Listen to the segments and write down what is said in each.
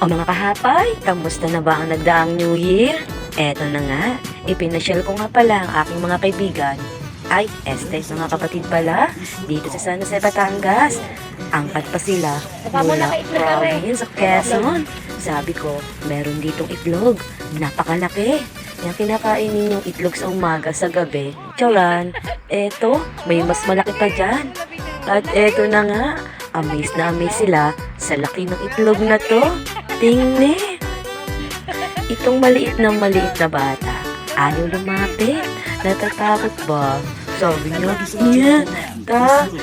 O mga kahapay, kamusta na ba ang nagdaang New Year? Eto na nga, ipinasyal ko nga pala ang aking mga kaibigan. Ay, mga kapatid pala, dito sa San Jose, Batangas. Angkat pa sila mula province sa Quezon. Sabi ko, meron ditong itlog, napakalaki. Yung kinakain ninyong itlog sa umaga, sa gabi, tsalan, eto, may mas malaki pa dyan. At eto na nga, amaze na amaze sila sa laki ng itlog na to. Tingnan! Itong maliit na bata, ayaw lumapit. Natatakot ba? Sabi niya,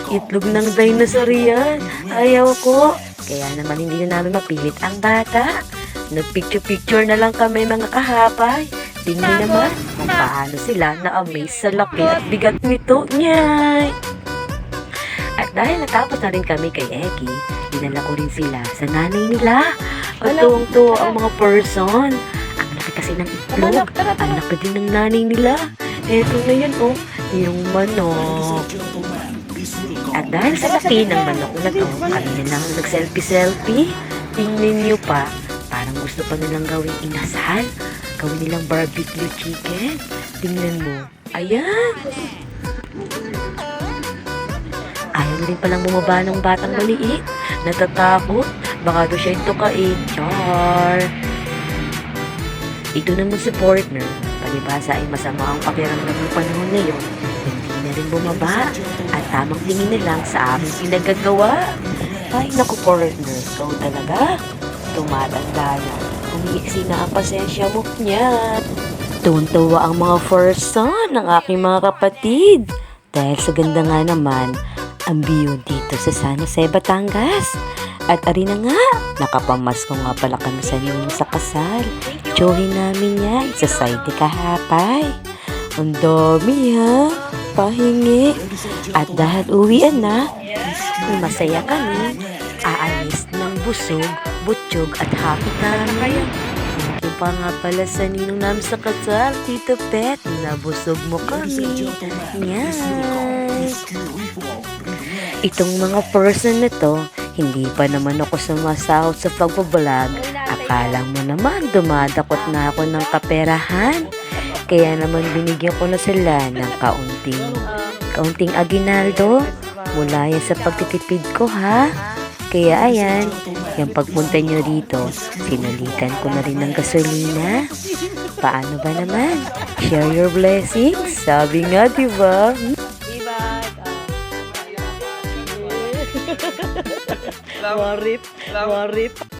itlog ng dinosaur yan. Ayaw ko. Kaya naman hindi na namin mapilit ang bata. Nagpicture-picture na lang kami mga kahapay. Tingnan naman kung paano sila na-amaze sa laki at bigat nito. Nyay! At dahil natapos na rin kami kay Eki, dinala ko rin sila sa nanay nila. At tuwang-tuwa ang mga person. Ang laki kasi ng itlog. Ang laki din ng nanay nila. Eto na yan, oh, yung manok. At dahil sa laki ng manok na to, kami na lang nag-selfie-selfie. Tingnan nyo pa, parang gusto pa nilang gawing inasal. Gawin nilang barbecue chicken. Tingnan mo. Ayan. Ayaw rin palang bumaba ng batang maliit. Natatakot. Baka doon siya yung tukain. Char. Ito naman si partner. Palibasa ay masama ang pakiramdam ng panahon ngayon. Hindi na rin bumaba. At tamang tingin na lang sa aming pinagagawa. Ay, naku partner. Ikaw talaga. Tumatanda na. Umiiksi na ang pasensya mo niya. Tuwan-tuwa ang mga first son ng aking mga kapatid. Dahil sa ganda nga naman, ang view dito sa San Jose, Batangas. At ari na nga, nakapamasko nga pala kami sa ninyo sa kasal. Tsuhin namin yan sa side ni kahapay. Ang dami ha, pahingi. At dahil uwian na, masaya kami. Aalis ng busog, butsyog at happy kami. Ito pa nga pala sa ninong namin sa kasal, Tito Pet. Nabusog mo kami. Yan. Itong mga person na to, hindi pa naman ako sumasahod sa pagbablog. Akala mo naman dumadakot na ako ng kaperahan. Kaya naman binigyan ko na sila ng kaunting aginaldo mula yan sa pagtitipid ko ha. Kaya ayan, yung pagpunta nyo dito, sinulitan ko na rin ng gasolina. Paano ba naman? Share your blessings. Sabi nga, diba? Warip.